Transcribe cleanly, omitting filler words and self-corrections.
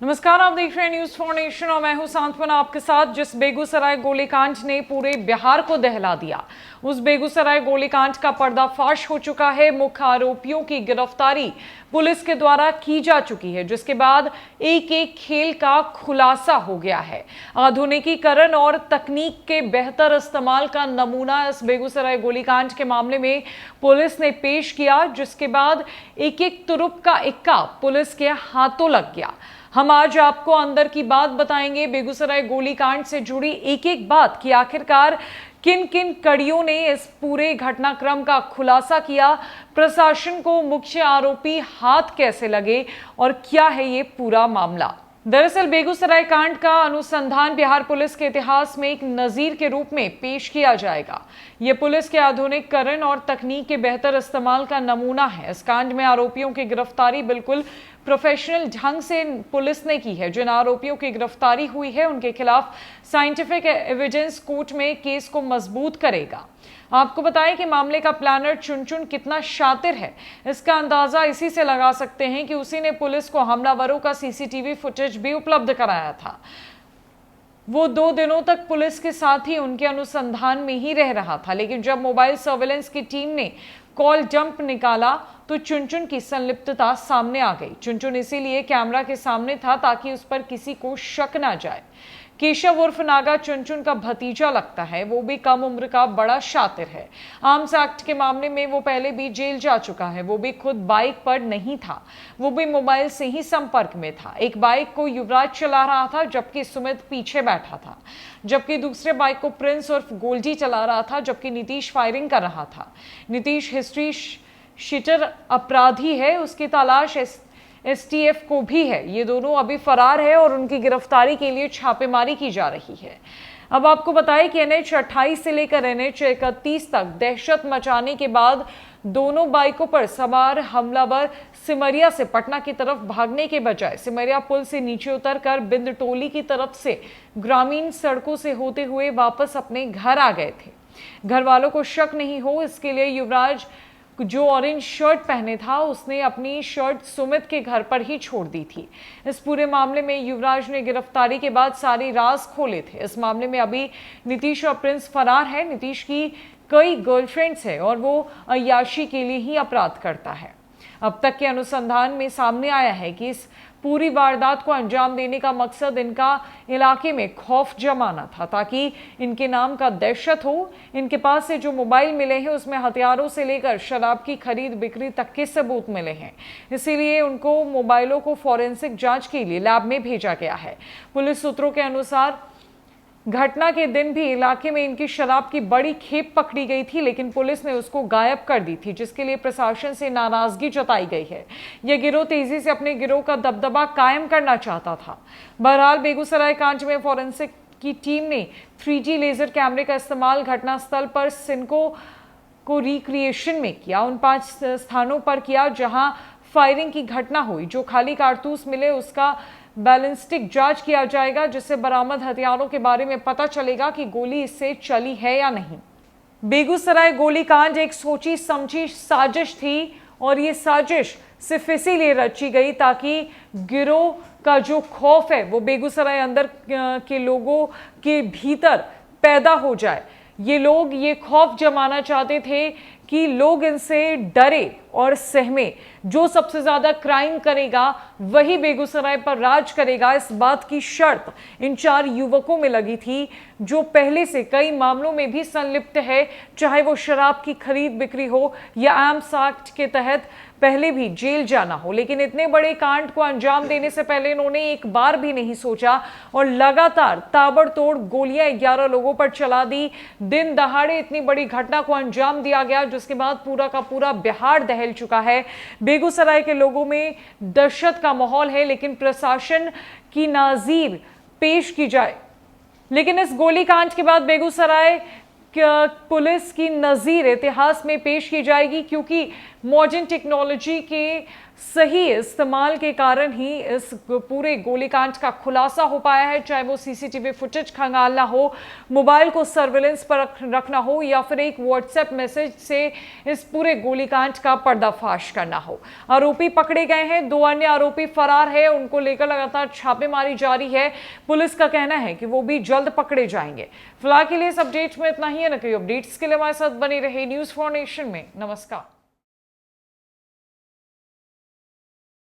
नमस्कार, आप देख रहे हैं न्यूज फॉर नेशन और मैं हूं सांत्वना आपके साथ। जिस बेगूसराय गोलीकांड ने पूरे बिहार को दहला दिया, उस बेगूसराय गोलीकांड का पर्दाफाश हो चुका है। मुख्य आरोपियों की गिरफ्तारी पुलिस के द्वारा की जा चुकी है, जिसके बाद एक एक खेल का खुलासा हो गया है। आधुनिकीकरण और तकनीक के बेहतर इस्तेमाल का नमूना इस बेगूसराय गोलीकांड के मामले में पुलिस ने पेश किया, जिसके बाद एक एक तुरुप का इक्का पुलिस के हाथों लग गया। हम आज आपको अंदर की बात बताएंगे, बेगूसराय गोलीकांड से जुड़ी एक एक बात कि आखिरकार किन किन कड़ियों ने इस पूरे घटनाक्रम का खुलासा किया, प्रशासन को मुख्य आरोपी हाथ कैसे लगे और क्या है ये पूरा मामला। दरअसल बेगूसराय कांड का अनुसंधान बिहार पुलिस के इतिहास में एक नजीर के रूप में पेश किया जाएगा। यह पुलिस के आधुनिकीकरण और तकनीक के बेहतर इस्तेमाल का नमूना है। इस कांड में आरोपियों की गिरफ्तारी बिल्कुल प्रोफेशनल ढंग से पुलिस ने की है। जिन आरोपियों की गिरफ्तारी हुई है उनके खिलाफ साइंटिफिक एविडेंस कोर्ट में केस को मजबूत करेगा। आपको बताएं कि मामले का प्लानर चुनचुन कितना शातिर है, इसका अंदाजा इसी से लगा सकते हैं कि उसी ने पुलिस को हमलावरों का सीसीटीवी फुटेज भी उपलब्ध कराया था। वो 2 दिनों तक पुलिस के साथ ही उनके अनुसंधान में ही रह रहा था, लेकिन जब मोबाइल सर्वेलेंस की टीम ने कॉल जंप निकाला तो चुनचुन की संलिप्तता सामने आ गई। चुनचुन इसीलिए कैमरा के सामने था ताकि उस पर किसी को शक ना जाए। केशव उर्फ नागा चुनचुन का भतीजा लगता है, वो भी कम उम्र का बड़ा शातिर है। आर्म्स एक्ट के मामले में वो पहले भी जेल जा चुका है। वो भी खुद बाइक पर नहीं था, वो भी मोबाइल से ही संपर्क में था। एक बाइक को युवराज चला रहा था जबकि सुमित पीछे बैठा था, जबकि दूसरे बाइक को प्रिंस उर्फ गोल्डी चला रहा था, जबकि नीतीश फायरिंग कर रहा था। नीतीश हिस्ट्री शीटर अपराधी है, उसकी तलाश एसटीएफ को भी है। ये दोनों अभी फरार है और उनकी गिरफ्तारी के लिए छापेमारी की जा रही है। अब आपको बताएं कि NH 28 से लेकर NH 31 तक दहशत मचाने के बाद दोनों बाइकों पर सवार हमलावर सिमरिया से पटना की तरफ भागने के बजाय सिमरिया पुल से नीचे उतरकर बिंदटोली की तरफ से ग्रामीण सड़कों से होते हुए वापस अपने घर आ गए थे। घर वालों को शक नहीं हो, इसके लिए युवराज जो ऑरेंज शर्ट पहने था उसने अपनी शर्ट सुमित के घर पर ही छोड़ दी थी। इस पूरे मामले में युवराज ने गिरफ्तारी के बाद सारे राज खोले थे। इस मामले में अभी नीतीश और प्रिंस फरार है। नीतीश की कई गर्लफ्रेंड्स है और वो अय्याशी के लिए ही अपराध करता है। अब तक के अनुसंधान में सामने आया है कि इस पूरी वारदात को अंजाम देने का मकसद इनका इलाके में खौफ जमाना था, ताकि इनके नाम का दहशत हो। इनके पास से जो मोबाइल मिले हैं उसमें हथियारों से लेकर शराब की खरीद बिक्री तक के सबूत मिले हैं। इसीलिए उनको मोबाइलों को फॉरेंसिक जांच के लिए लैब में भेजा गया है। पुलिस सूत्रों के अनुसार घटना के दिन भी इलाके में इनकी शराब की बड़ी खेप पकड़ी गई थी, लेकिन पुलिस ने उसको गायब कर दी थी, जिसके लिए प्रशासन से नाराजगी जताई गई है। यह गिरोह तेजी से अपने गिरोह का दबदबा कायम करना चाहता था। बहरहाल बेगूसराय कांड में फॉरेंसिक की टीम ने 3G लेजर कैमरे का इस्तेमाल घटनास्थल पर सिनको को रिक्रिएशन में किया। उन 5 स्थानों पर किया जहां फायरिंग की घटना हुई। जो खाली कारतूस मिले उसका बैलिस्टिक जांच किया जाएगा, जिससे बरामद हथियारों के बारे में पता चलेगा कि गोली इससे चली है या नहीं। बेगूसराय गोलीकांड एक सोची समझी साजिश थी और ये साजिश सिर्फ इसीलिए रची गई ताकि गिरोह का जो खौफ है वो बेगूसराय अंदर के लोगों के भीतर पैदा हो जाए। ये लोग ये खौफ जमाना चाहते थे कि लोग इनसे डरे और सहमे। जो सबसे ज्यादा क्राइम करेगा वही बेगूसराय पर राज करेगा, इस बात की शर्त इन 4 युवकों में लगी थी, जो पहले से कई मामलों में भी संलिप्त है, चाहे वो शराब की खरीद बिक्री हो या आर्म्स एक्ट के तहत पहले भी जेल जाना हो। लेकिन इतने बड़े कांड को अंजाम देने से पहले इन्होंने एक बार भी नहीं सोचा और लगातार ताबड़तोड़ गोलियां 11 लोगों पर चला दी। दिन दहाड़े इतनी बड़ी घटना को अंजाम दिया गया, जिसके बाद पूरा का पूरा बिहार दहल चुका है। बेगूसराय के लोगों में दहशत का माहौल है, लेकिन प्रशासन की नाजीर पेश की जाए। लेकिन इस गोलीकांड के बाद बेगूसराय पुलिस की नजीर इतिहास में पेश की जाएगी, क्योंकि मॉडर्न टेक्नोलॉजी के सही इस्तेमाल के कारण ही इस पूरे गोलीकांड का खुलासा हो पाया है, चाहे वो सीसीटीवी फुटेज खंगालना हो, मोबाइल को सर्विलेंस पर रखना हो या फिर एक व्हाट्सएप मैसेज से इस पूरे गोलीकांड का पर्दाफाश करना हो। आरोपी पकड़े गए हैं, 2 अन्य आरोपी फरार है, उनको लेकर लगातार छापेमारी जारी है। पुलिस का कहना है कि वो भी जल्द पकड़े जाएंगे। फिलहाल के लिए इस अपडेट में इतना ही है। न कोई अपडेट्स के लिए हमारे साथ बने रहे न्यूज़ फॉर नेशन में। नमस्कार।